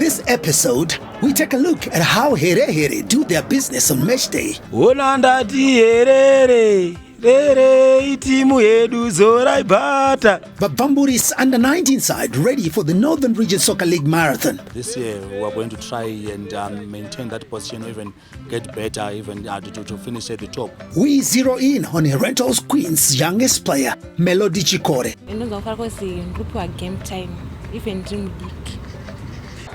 this episode, we take a look at how Here do their business on match day. Bamburi's under-19 side ready for the Northern Region Soccer League Marathon. This year we are going to try and maintain that position, even get better, even to finish at the top. We zero in on Herentals Queen's youngest player, Melody Chikore. Game time, even dream big.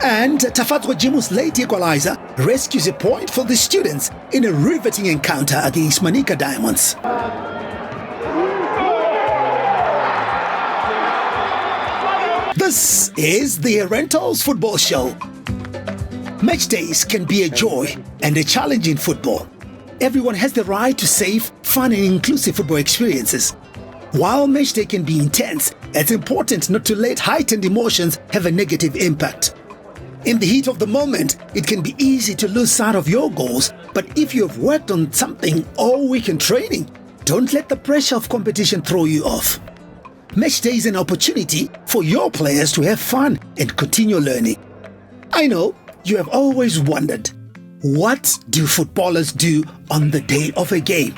And Tafatwa Jimu's late equalizer rescues a point for the students in a riveting encounter against Manica Diamonds. This is the Herentals Football Show. Match days can be a joy and a challenge in football. Everyone has the right to safe, fun and inclusive football experiences. While match day can be intense, it's important not to let heightened emotions have a negative impact. In the heat of the moment, it can be easy to lose sight of your goals, but if you have worked on something all week in training, don't let the pressure of competition throw you off. Match day is an opportunity for your players to have fun and continue learning. I know you have always wondered, what do footballers do on the day of a game?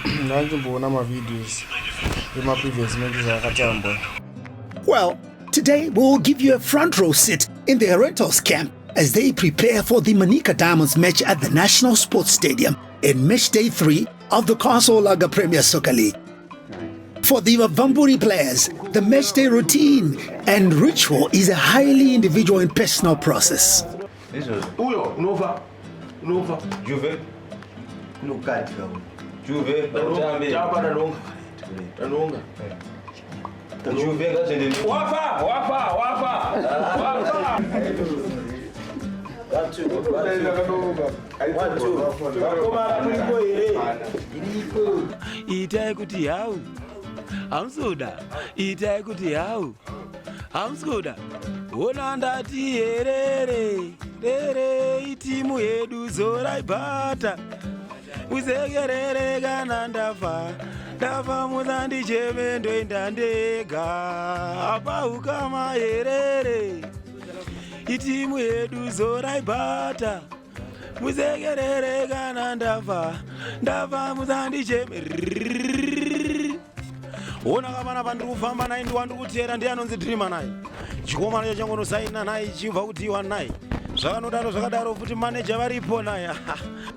Well, today we'll give you a front row seat in the Herentals camp as they prepare for the Manica Diamonds match at the National Sports Stadium in match day 3 of the Castle Lager Premier Soccer League. For the Vamburi players, the match day routine and ritual is a highly individual and personal process. Itimu yedu zoraibata uzegerere kana ndafa muzandi chemendo indandega apa ukama herere itimu yedu zoraibata muzegerere kana ndafa muzandi chemendo ona kamana vandiri kufamba naye ndiwandikutera ndiye anonzi dhirima naye chikomana changonosaina naye chibva kutiwa naye zvakanodaro zvakadaro futi maneja varipo naye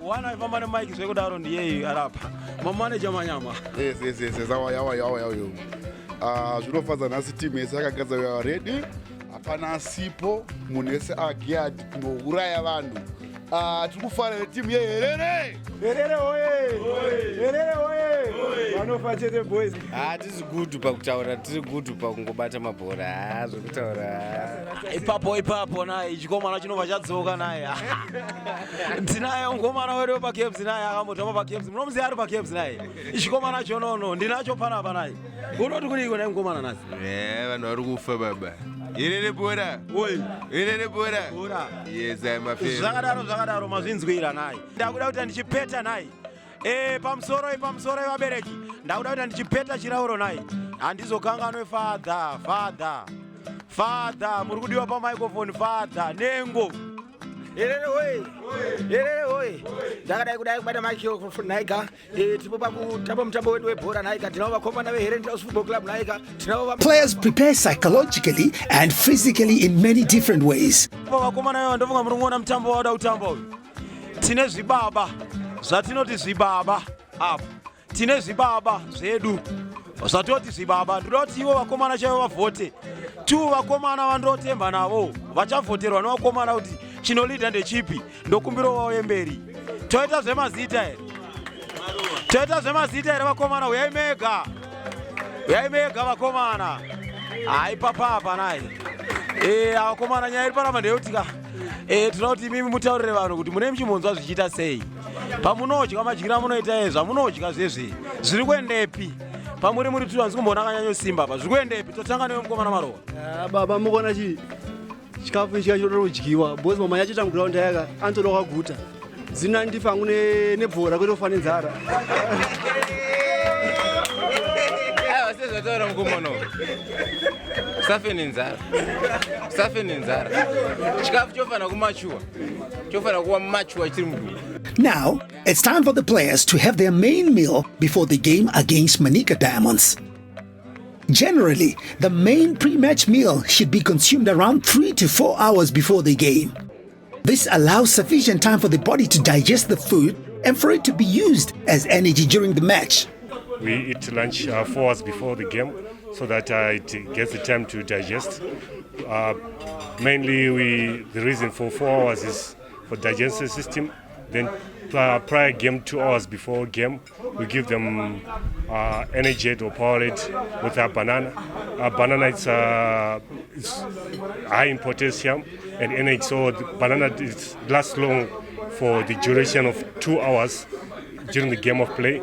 wana ifamba nemaiki zvekudaro ndiyeyo arapa mamaneja manyama yawayo zvinofadza nhasi timu yese yakagadzirwa redi hapana asipo munhu wese ageadi kundouraya vanhu tiri kufanira timu yeherere vanofa chete boys. Tiri good pakutaura, tiri good pakungobata mabhora zvekutaura. Ipapo naye chikomana chinobva chadzoka naye. Tinaye ngomana wedu paCaps naye akamutama paCaps. Munomuziva ari paCaps naye. Chikomana chonono ndinacho panapa naye. Unoti kuri naye ngomana naye. Vanhu vari kufa baba. Herere bora. Herere bora. Yes, I'm a fan. Zvakadaro mazvinzwira naye. Ndakuda kuti ndichipeta naye. Pamusoro vabereki ndakuda kuti ndichipeta chirauro naye handizokanganwe father muri kudiwa pamicrophone father nengo herere hoye ndakadai kudai kubata microphone naika tipo pakutamba mutambo wedu webhora naika tinavo vakomana veHerentals Football Club naika tinavo players prepare psychologically and physically in many different ways. Vakomana vewa ndofunga muri kuona mutambo wauda kutamba uyu tine zvibaba zvatinoti zvibaba apo tine zvibaba zvedu zvatoti zvibaba ndoda kuti ivo vakomana chaivo vavhote 2 vakomana vandotemba navo vachavhoterwa nevakomana kuti chinolidha ndechipi ndokumbiro wavo yemberi toita zvemazita here vakomana uyai mega vakomana haipapapa naye vakomana nyaya iri paramba ndeyeutika tinoda kuti mimi mutaurire vanhu kuti mune muchimonzwa zvichiita sei pamunodya madyira munoita ezva munodya zvezve zviri kuendepi pamuri muri tuvanzi kumboona kanyanyosimba pa zviri kuendepi totanga newe mukomana marowa baba mukona chikafu chiya chinoda kudyiwa bhozi mama yacho tanguraunda yaka anotoda kwaguta zina ndifangu nebhora kwete kufa nenzara sezvataura mukomana Usafe ninzara. Usafe ninzara. Chikafu chofana kumachua. Chofana kuwa machua chiri mudumbu. Now, it's time for the players to have their main meal before the game against Manica Diamonds. Generally, the main pre-match meal should be consumed around 3 to 4 hours before the game. This allows sufficient time for the body to digest the food and for it to be used as energy during the match. We eat lunch 4 hours before the game so that it gets the time to digest. Mainly, the reason for 4 hours is for digestive system. Then prior game, 2 hours before game, we give them Energate or Powerade with a banana. Banana is high in potassium and energy, so the banana lasts long for the duration of 2 hours during the game of play.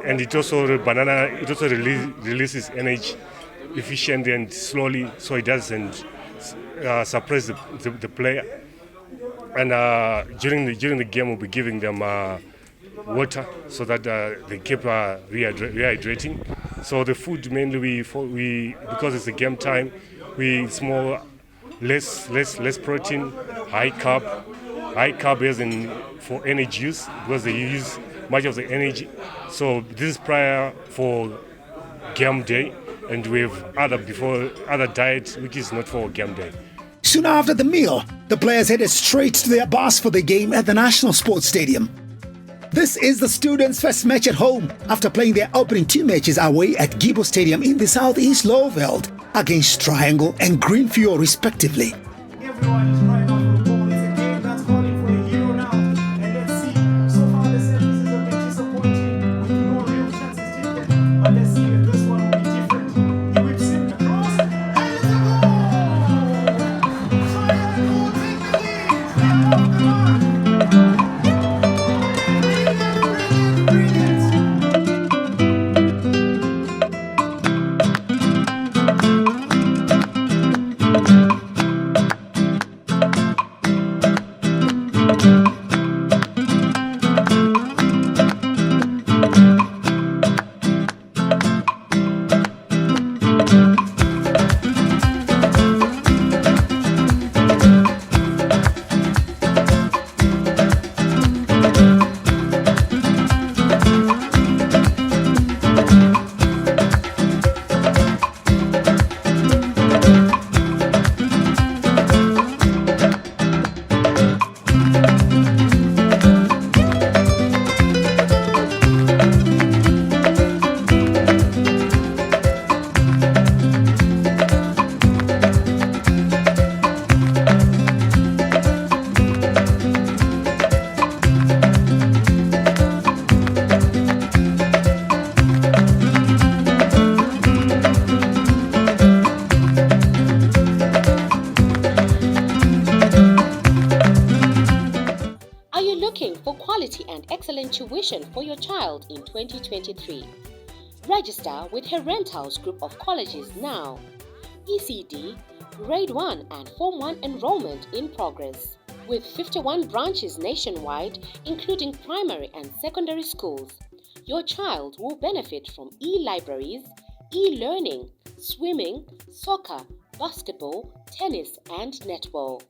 And it also releases energy efficiently and slowly, so it doesn't suppress the player. And during the game, we'll be giving them water so that they keep rehydrating. So the food mainly we because it's a game time, it's more less protein, high carb as in for energy use because they use much of the energy. So this is prior for game day, and we have other diets which is not for game day. Soon after the meal, the players headed straight to their bus for the game at the National Sports Stadium. This is the students' first match at home after playing their opening 2 matches away at Gibo Stadium in the southeast Lowveld against Triangle and Greenfield respectively. Everyone is crying out for the ball. It's a game that's calling for a hero now. And let's see. So far, the set pieces have been disappointing with no real chances taken. But let's see if this one will be different. He whips it across, and it's a goal! Triangle take the lead. They're off the mark. For quality and excellent tuition for your child in 2023. Register with Herentals Group of Colleges now. ECD, Grade 1 and Form 1 enrollment in progress. With 51 branches nationwide, including primary and secondary schools, your child will benefit from e-libraries, e-learning, swimming, soccer, basketball, tennis, and netball.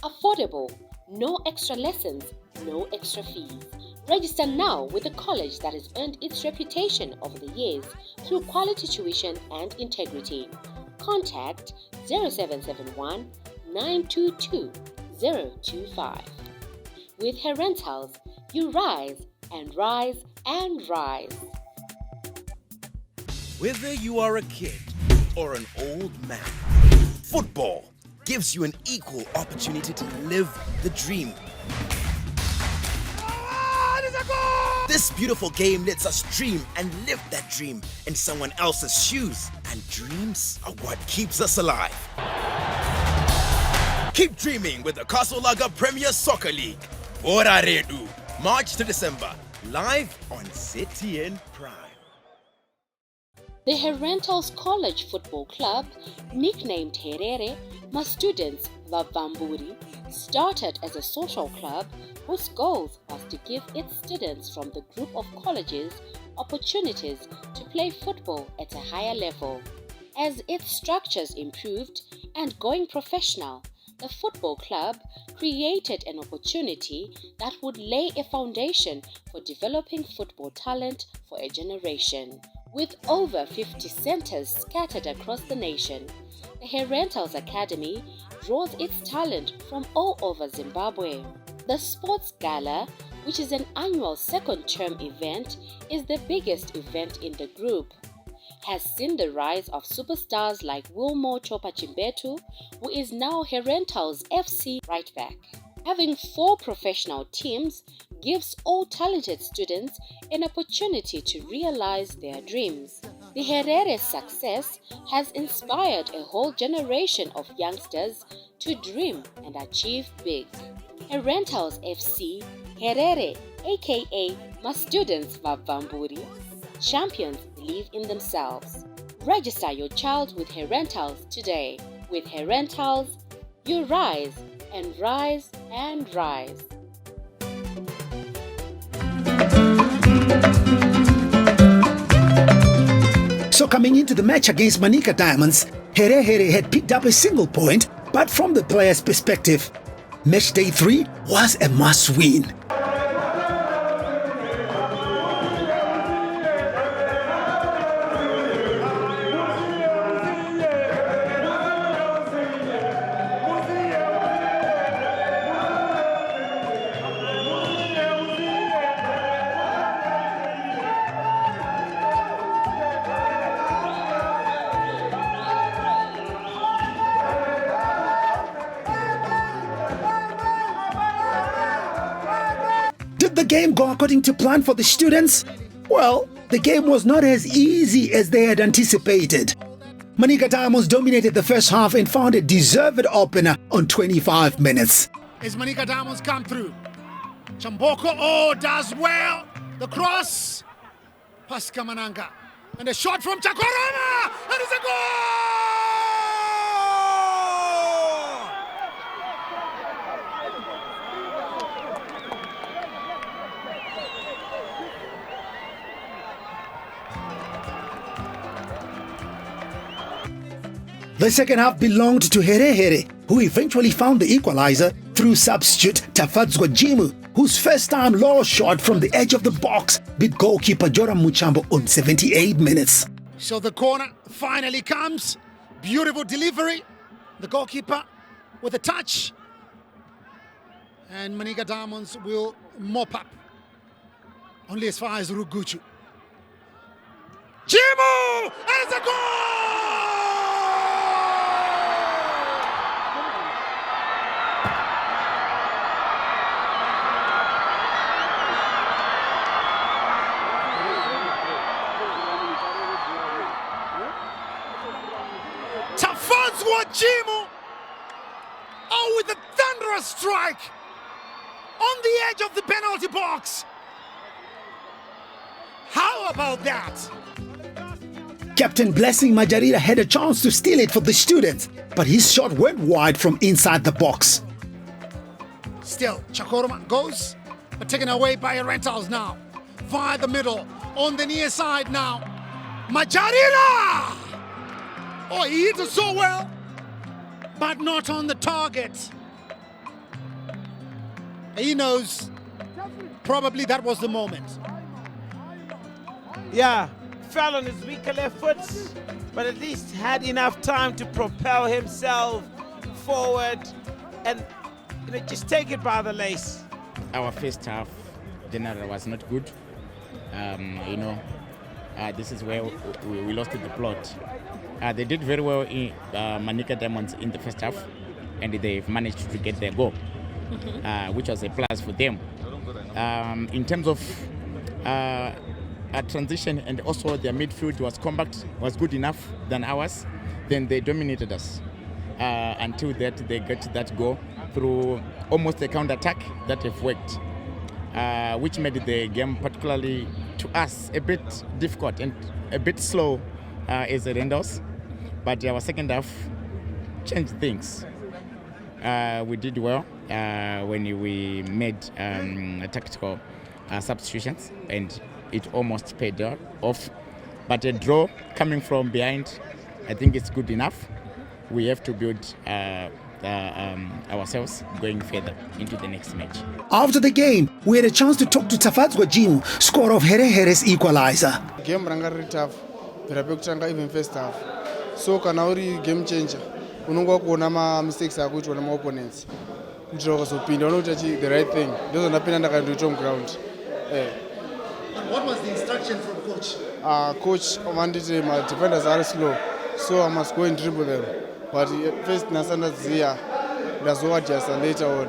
Affordable, no extra lessons, no extra fees. Register now with a college that has earned its reputation over the years through quality tuition and integrity. Contact 0771 922 025. With Herentals, you rise and rise and rise. Whether you are a kid or an old man, football gives you an equal opportunity to live the dream. This beautiful game lets us dream and live that dream in someone else's shoes. And dreams are what keeps us alive. Keep dreaming with the Castle Lager Premier Soccer League. Bora Redu, March to December, live on CTN Prime. The Herentals College Football Club, nicknamed Herere, my students Vavamburi, started as a social club whose goal was to give its students from the group of colleges opportunities to play football at a higher level. As its structures improved and going professional, the football club created an opportunity that would lay a foundation for developing football talent for a generation. With over 50 centers scattered across the nation, the Herentals Academy draws its talent from all over Zimbabwe. The Sports Gala, which is an annual second-term event, is the biggest event in the group. Has seen the rise of superstars like Wilmore Chopa Chimbetu, who is now Herentals FC right back. Having 4 professional teams gives all talented students an opportunity to realize their dreams. The Herere's success has inspired a whole generation of youngsters to dream and achieve big. Herentals FC, Herere, aka my students Vavamburi, champions believe in themselves. Register your child with Herentals today. With Herentals, you rise and rise and rise. So coming into the match against Manica Diamonds, Here had picked up a single point, but from the player's perspective, match day 3 was a must-win. Did the game go according to plan for the students? Well, the game was not as easy as they had anticipated. Manica Diamonds dominated the first half and found a deserved opener on 25 minutes. As Manica Diamonds come through, Chamboko does well. The cross, Pasca Mananga, and a shot from Chakorama, and it's a goal! The second half belonged to Here, who eventually found the equalizer through substitute Tafadzwa Jimu, whose first-time laurel shot from the edge of the box beat goalkeeper Joram Muchambo on 78 minutes. So the corner finally comes. Beautiful delivery. The goalkeeper with a touch. And Manica Diamonds will mop up. Only as far as Ruguchu. Jimu! And it's a goal! Tafadzwa Jimu, with a thunderous strike on the edge of the penalty box. How about that? Captain Blessing Majarira had a chance to steal it for the students, but his shot went wide from inside the box. Still, Chakoroma goes, but taken away by Herentals now. Via the middle, on the near side now. Majarira! Oh, he hit it so well, but not on the target. He knows probably that was the moment. Yeah, fell on his weaker left foot, but at least had enough time to propel himself forward and just take it by the lace. Our first half generally was not good. This is where we lost the plot. They did very well in Manica Diamonds in the first half, and they've managed to get their goal, which was a plus for them. In terms of a transition, and also their midfield was compact, was good enough than ours, then they dominated us. Until that, they got that goal through almost a counter-attack that have worked, which made the game, particularly to us, a bit difficult and a bit slow as the Herentals. But our second half changed things. We did well when we made tactical substitutions, and it almost paid off. But a draw coming from behind I think it's good enough. We have to build ourselves going further into the next match. After the game, we had a chance to talk to Tafadzwa Jim, scorer of Here's equalizer. Game ranga ri tough. Kutanga even first half. So kana uri game changer. Unongwa kuona ma mistakes akuitwa na ma opponents. Kutira kuzopinda unoita the right thing. Ndozo ndapinda ndakandoita on ground. What was the instruction from coach? Coach mandite my defenders are slow. So I must go and dribble them. But first nasandaziya ndazoadjust later on.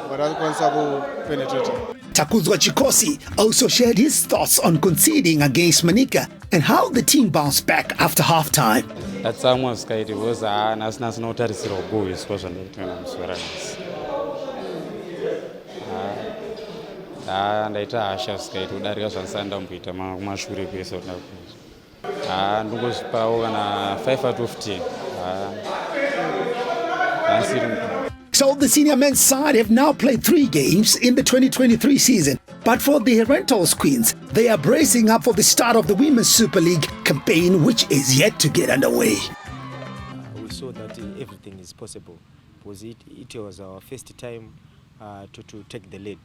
But I can't penetrate. Takuzwa Chikosi also shared his thoughts on conceding against Manica and how the team bounced back after halftime. That's almost kind of was nasina sinotarisira kugowiswa zvandinotonamuswera nhasi. Ndaita hasha sikaiti kudarika zvandisati ndamboita kumashure kwese kuti ndakuita. Ndingozvipawo kana 5 out of 10. So the senior men's side have now played 3 games in the 2023 season. But for the Herentals Queens, they are bracing up for the start of the Women's Super League campaign, which is yet to get underway. We saw that everything is possible because it was our first time to take the lead.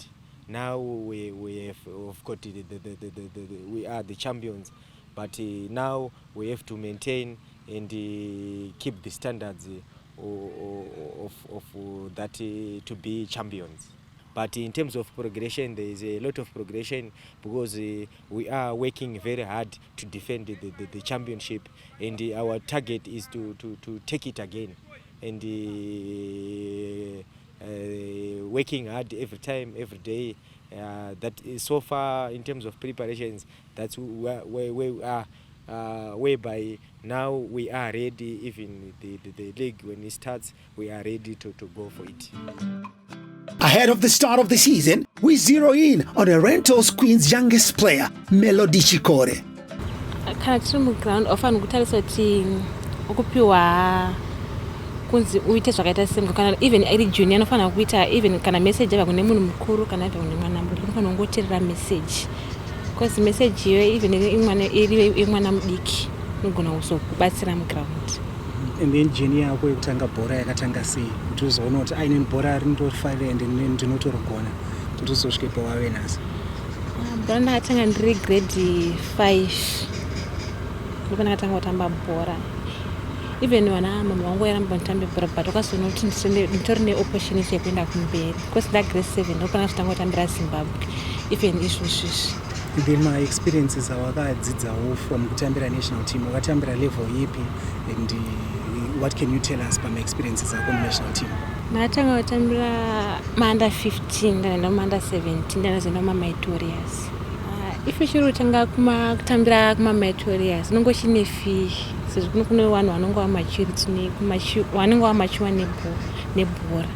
Now we have got we are the champions, but now we have to maintain and keep the standards of that to be champions. But in terms of progression, there is a lot of progression because we are working very hard to defend the championship, and our target is to take it again, and working hard every time, every day. That is so far in terms of preparations, that's where we are. Whereby now we are ready, even the league when it starts, we are ready to go for it. Ahead of the start of the season, we zero in on Herentals Queen's youngest player, Melody Chikore. Kana tiri muground ofana kutarisa kuti ukupiwa kunzi uite zvakaita semwe kana even iri junior anofana kuita even kana message ava kune munhu mukuru kana ava kune mwana mudiki unofana kungoteerera message. Because message iyo even iri mwana mudiki unogona kuzokubatsira muground. And then junior yako yekutanga bhora yakatanga sei kuti uzoona kuti aine bhora rinotofarira ende ndinotorogona kuti uzosvike pawawe nhasi. Bhora ndakatanga ndiri grade 5 ndipo ndakatanga kutamba bhora. Even wana mama wangu yaramba nditambe bhora but wakazoona kuti nditori neopportunity yekuenda kumberi because ndagrade 7 ndipo ndakatanga kutambira Zimbabwe even izvozvizvi. Then my experiences awakadzidzawo from kutambira national team wakatambira level ipi and what can you tell us about my experiences ako national team? Ndakatanga kutambira under 15 ndaenda under 17 ndazoenda Maitorias. If ushiri kutanga kutambira Maitorias unongo chine fee sezvo kune vanhu vanongo vamachiwa nebhora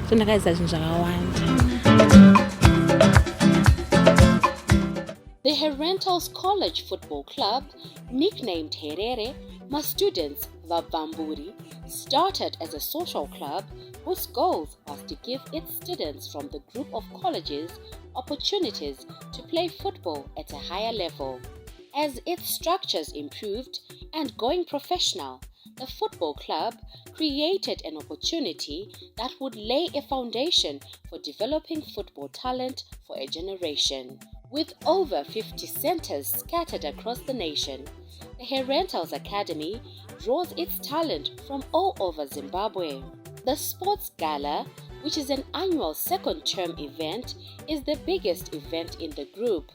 so ndakadzidza zvinhu zvakawanda. The Herentals College Football Club, nicknamed Herere, my students Vavamburi, started as a social club whose goal was to give its students from the group of colleges opportunities to play football at a higher level. As its structures improved and going professional, the football club created an opportunity that would lay a foundation for developing football talent for a generation. With over 50 centers scattered across the nation, the Herentals Academy draws its talent from all over Zimbabwe. The Sports Gala, which is an annual second-term event, is the biggest event in the group.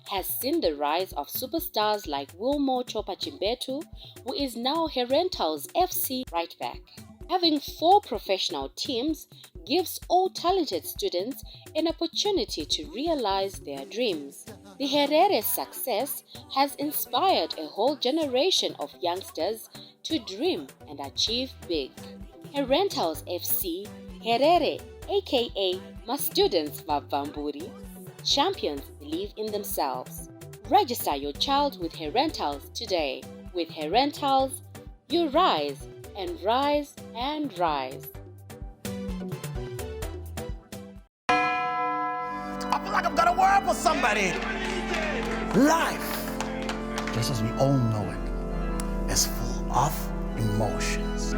Has seen the rise of superstars like Wilmore Chopa Chimbetu, who is now Herentals FC right back. Having 4 professional teams gives all talented students an opportunity to realize their dreams. The Herere's success has inspired a whole generation of youngsters to dream and achieve big. Herentals FC, Herere, aka my students Vavamburi, champions believe in themselves. Register your child with Herentals today. With Herentals, you rise and rise and rise. I feel like I've got a word for somebody. Life, just as we all know it, is full of emotions.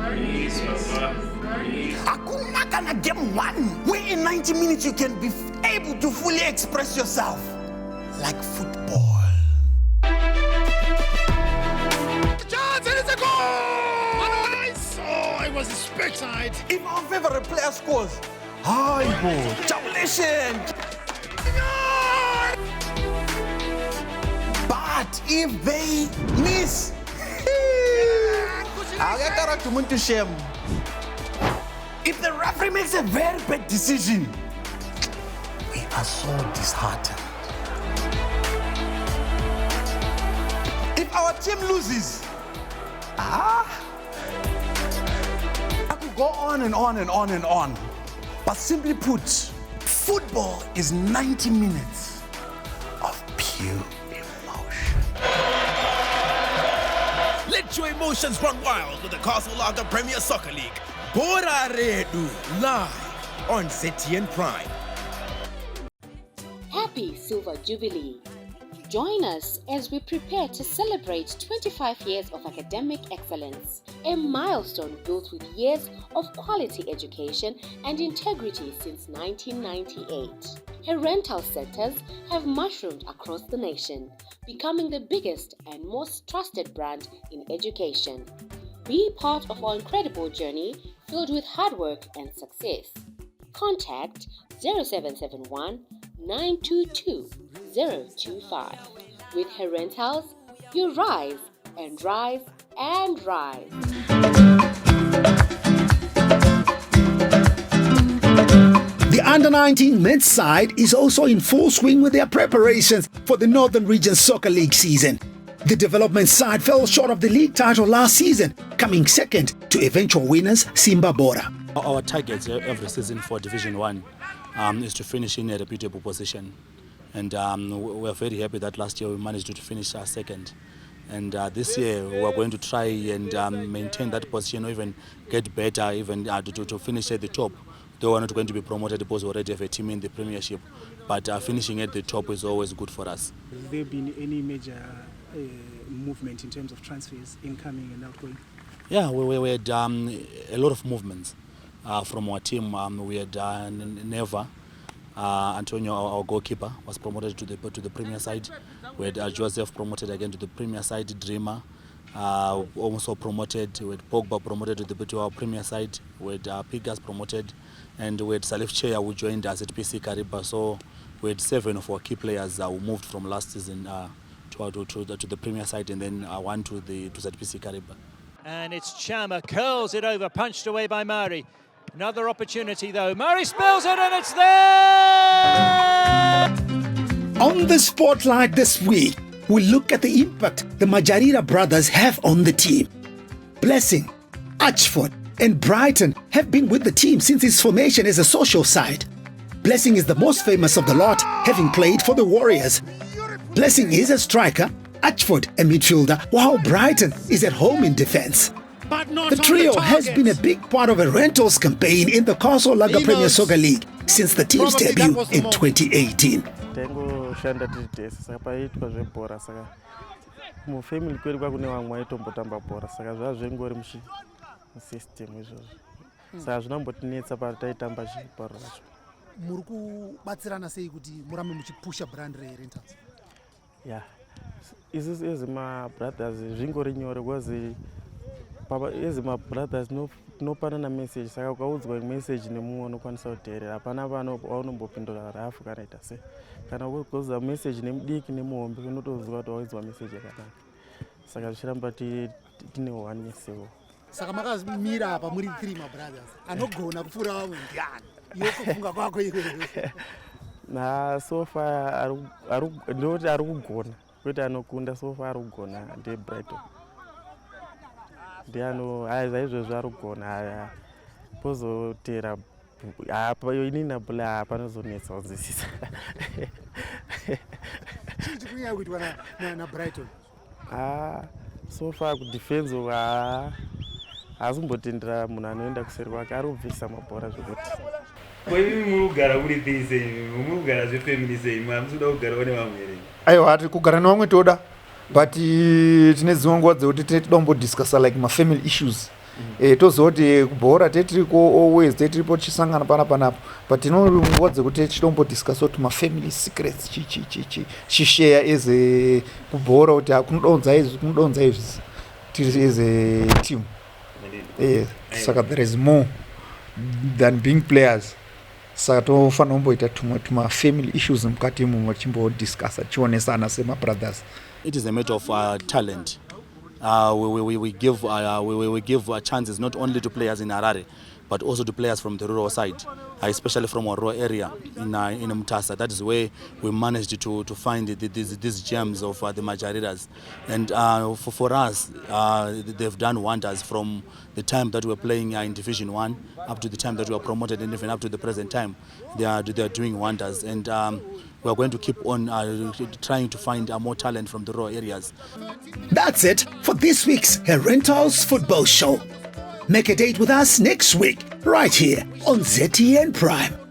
Hakuna kana game one, where in 90 minutes you can be able to fully express yourself like football. Chance, and it's a goal! Nice! Oh, it was a speckside. If our favorite player scores, hi, congratulations! But if they miss, I'll get to shame. If the referee makes a very bad decision, we are so disheartened. If our team loses, I could go on and on and on and on. But simply put, football is 90 minutes of pure emotion. Let your emotions run wild with the Castle Lager Premier Soccer League. Bora Redu, live on ZTN Prime. Happy Silver Jubilee. Join us as we prepare to celebrate 25 years of academic excellence, a milestone built with years of quality education and integrity since 1998. Herentals centers have mushroomed across the nation, becoming the biggest and most trusted brand in education. Be part of our incredible journey filled with hard work and success. Contact 0771 922 025. With Herentals, you rise and rise and rise. The Under-19 men's side is also in full swing with their preparations for the Northern Region Soccer League season. The development side fell short of the league title last season, coming second to eventual winners Simba Bora. Our targets every season for Division 1 is to finish in a reputable position. And we're very happy that last year we managed to finish second. And this year we're going to try and maintain that position or even get better, even to finish at the top. Though we're not going to be promoted because we already have a team in the Premiership. But finishing at the top is always good for us. Has there been any major movement in terms of transfers, incoming and outgoing? Yeah, we had a lot of movements from our team. We had Neva, Antonio, our goalkeeper, was promoted to the Premier side. We had Joseph promoted again to the Premier side. Dreamer also promoted. We had Pogba promoted to our Premier side. We had Pigas promoted, and we had Salif Chea who joined us at PC Kariba. So we had 7 of our key players who moved from last season to the Premier side, and then one to ZPC Kariba. And it's Chama, curls it over, punched away by Mari. Another opportunity though. Mari spills it and it's there! On the spotlight this week, we look at the impact the Majarira brothers have on the team. Blessing, Archford and Brighton have been with the team since its formation as a social side. Blessing is the most famous of the lot, having played for the Warriors. Blessing is a striker, Archford a midfielder, while Brighton is at home in defense. The trio has been a big part of Herentals' campaign in the Castle Lager Premier Soccer League since the team's debut in 2018. Tangoshanda titese saka paitwa zvebhora saka mufamily kwedu kwakune vamwe vaitombotamba bhora saka zvazvengori musystem izvozvo saka zvinambotinetsa pataitamba zvibhora racho. Muri kubatsirana sei kuti murambe muchipusha brand reHerentals? Yeah, isusu as mabrothers zvingori nyore because as mabrothers nopanana message saka ukaudzwa message nemumwe unokwanisa kuteerera hapana paunombopindura rafu kana ita sei. Kana ukaudza message nemudiki nemuhombe unotoziva kuti waudzwa message yakanaka, saka zvichiramba tine uwanesewo. Saka makamira apa muri 3 mabrothers anogona kupfuura vamwe ndiani? Iwe kufunga kwako iwewe? Na so far ndoti ari kugona kwete anokunda, so far ari kugona ndeBrighton ndiano zaizvozvo ari kugona pozotera apa inini bula panozonetsa kunzwisisa. Chii chikunyanya kuitwa na Brighton? So far kudefense haasimbotendera munhu anoenda kuseri kwake, ari kubvisa mabhora zvekuti Kwai muri kugara kuri pese, muri kugara zvefamily sei, hamusi kuda kugara one vamwe here? Aiwa, tiri kugara nevamwe toda. but tine dzimwe nguva dzekuti tinombodiscussa like mafamily issues tozoti kubhora tetiriko always tetiripo tichisangana panapa but nguva dzekuti tinombodiscussa kuti mafamily secrets chishare as kubhora kuti kunodaunza izvi tiri as a team. Saka there is more than being players. Saka tofanira kumboita tumwe family issues mukati imomo tichimbodiscussa tichionesana semabrothers. It is a matter of talent. We give chances not only to players in Harare, but also to players from the rural side, especially from our rural area in Mutasa. That is where we managed to find these gems of the Majaridas. And for us, they've done wonders from the time that we're playing in Division 1 up to the time that we are promoted, and even up to the present time. They are doing wonders. And we are going to keep on trying to find more talent from the rural areas. That's it for this week's Herentals Football Show. Make a date with us next week, right here on ZTN Prime.